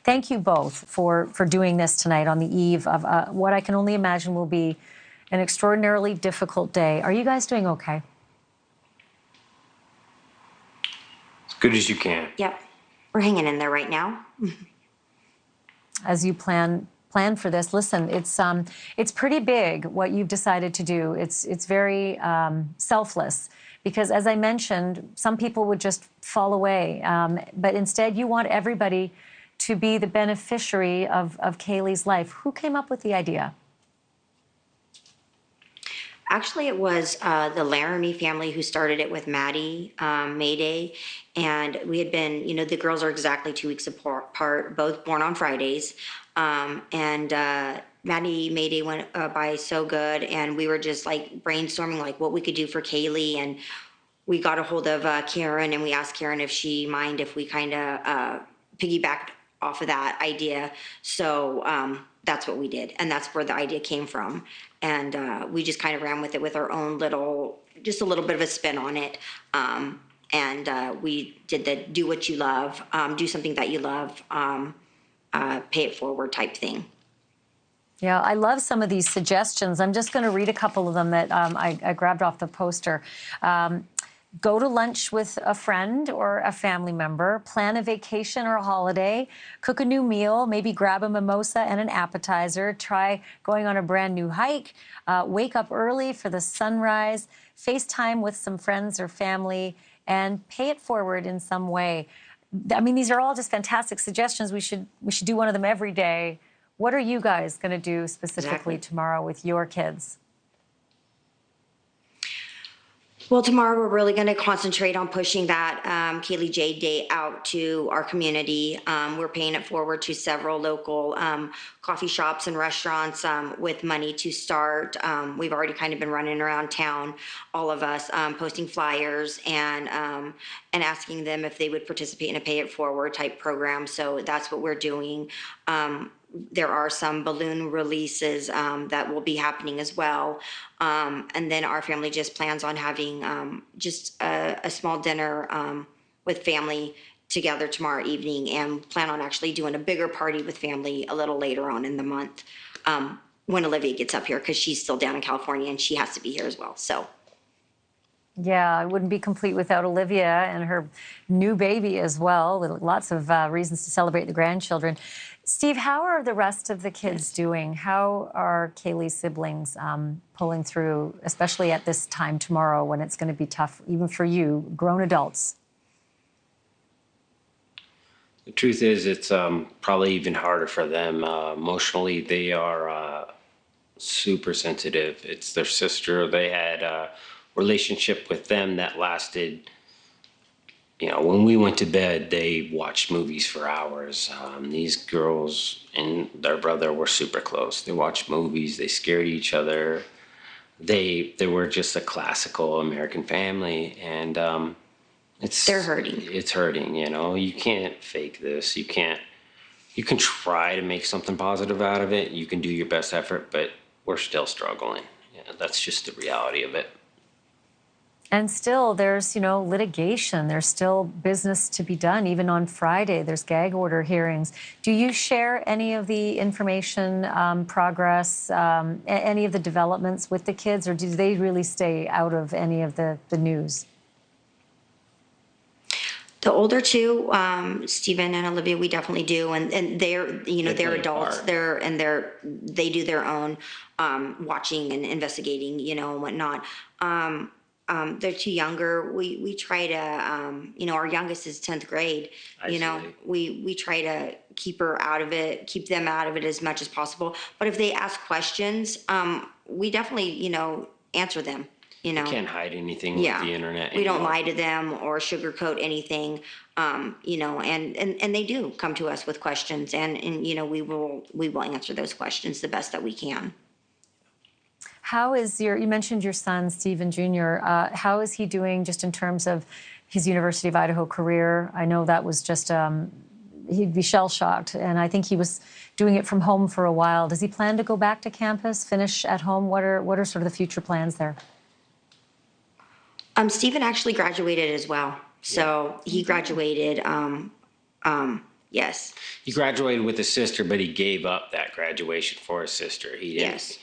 Thank you both for doing this tonight on the eve of what I can only imagine will be an extraordinarily difficult day. Are you guys doing okay? As good as you can. Yep. We're hanging in there right now. As you plan for this, listen, it's pretty big what you've decided to do. It's very selfless, because as I mentioned, some people would just fall away, but instead you want everybody to be the beneficiary of Kaylee's life. Who came up with the idea? Actually, it was the Laramie family who started it with Maddie Mayday. And we had been, the girls are exactly 2 weeks apart, both born on Fridays. Maddie Mayday went by so good. And we were just like brainstorming like what we could do for Kaylee. And we got a hold of Karen, and we asked Karen if she mind if we kind of piggybacked off of that idea. So that's what we did. And that's where the idea came from. And we just kind of ran with it with our own just a little bit of a spin on it. We did the do what you love, do something that you love, pay it forward type thing. Yeah, I love some of these suggestions. I'm just going to read a couple of them that I grabbed off the poster. Go to lunch with a friend or a family member, plan a vacation or a holiday, cook a new meal, maybe grab a mimosa and an appetizer, try going on a brand new hike, wake up early for the sunrise, FaceTime with some friends or family, and pay it forward in some way. I mean, these are all just fantastic suggestions. We should do one of them every day. What are you guys going to do specifically tomorrow with your kids? Well, tomorrow we're really going to concentrate on pushing that Kaylee Jade Day out to our community. We're paying it forward to several local coffee shops and restaurants with money to start. We've already kind of been running around town, all of us, posting flyers and asking them if they would participate in a pay it forward type program. So that's what we're doing. There are some balloon releases that will be happening as well. And then our family just plans on having just a small dinner with family together tomorrow evening, and plan on actually doing a bigger party with family a little later on in the month when Olivia gets up here, because she's still down in California and she has to be here as well. So. Yeah, it wouldn't be complete without Olivia and her new baby as well, with lots of reasons to celebrate the grandchildren. Steve, how are the rest of the kids doing? How are Kaylee's siblings pulling through, especially at this time tomorrow when it's going to be tough, even for you, grown adults? The truth is, it's probably even harder for them. Emotionally, they are super sensitive. It's their sister. They had a relationship with them that lasted, when we went to bed, they watched movies for hours. These girls and their brother were super close. They watched movies. They scared each other. They were just a classical American family, and they're hurting. It's hurting. You can't fake this. You can try to make something positive out of it. You can do your best effort, but we're still struggling. That's just the reality of it. And still, there's, litigation. There's still business to be done. Even on Friday, there's gag order hearings. Do you share any of the information, progress, any of the developments with the kids, or do they really stay out of any of the news? The older two, Stephen and Olivia, we definitely do, and they're they're adults. They do their own watching and investigating, and whatnot. They're too younger. We try to, our youngest is 10th grade. We try to keep her out of it, keep them out of it as much as possible. But if they ask questions, we definitely, answer them. You can't hide anything with the internet anymore. We don't lie to them or sugarcoat anything, and they do come to us with questions, and we will answer those questions the best that we can. How is you mentioned your son, Stephen Jr., how is he doing just in terms of his University of Idaho career? I know that was just, he'd be shell-shocked, and I think he was doing it from home for a while. Does he plan to go back to campus, finish at home? What are sort of the future plans there? Stephen actually graduated as well. So he graduated Yes. He graduated with his sister, but he gave up that graduation for his sister. He didn't. Yes.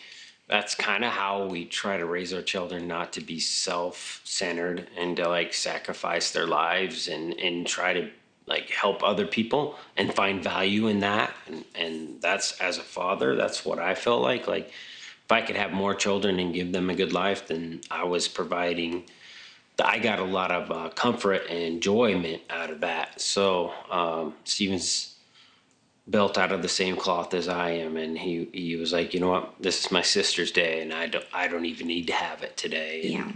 That's kind of how we try to raise our children, not to be self-centered and to like sacrifice their lives and try to like help other people and find value in that. And that's, as a father, that's what I felt like. Like if I could have more children and give them a good life, then I was providing. I got a lot of comfort and enjoyment out of that. So Steven's built out of the same cloth as I am, and he was like, you know what, this is my sister's day, and I don't even need to have it today. Yeah.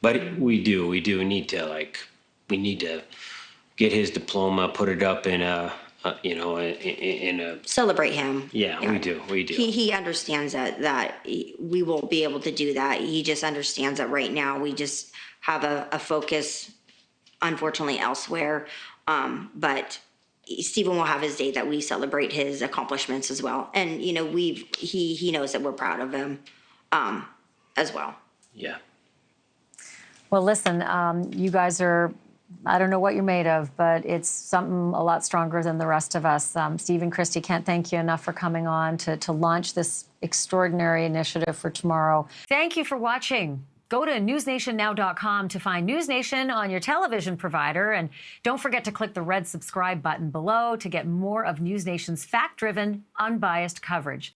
But we do need to get his diploma, put it up in a in a. Celebrate him. Yeah, we do. He understands that we won't be able to do that. He just understands that right now we just have a focus, unfortunately, elsewhere. But Stephen will have his day that we celebrate his accomplishments as well. And, you know, he knows that we're proud of him as well. Yeah. Well, listen, you guys are, I don't know what you're made of, but it's something a lot stronger than the rest of us. Steve, Kristi, can't thank you enough for coming on to launch this extraordinary initiative for tomorrow. Thank you for watching. Go to newsnationnow.com to find NewsNation on your television provider. And don't forget to click the red subscribe button below to get more of NewsNation's fact-driven, unbiased coverage.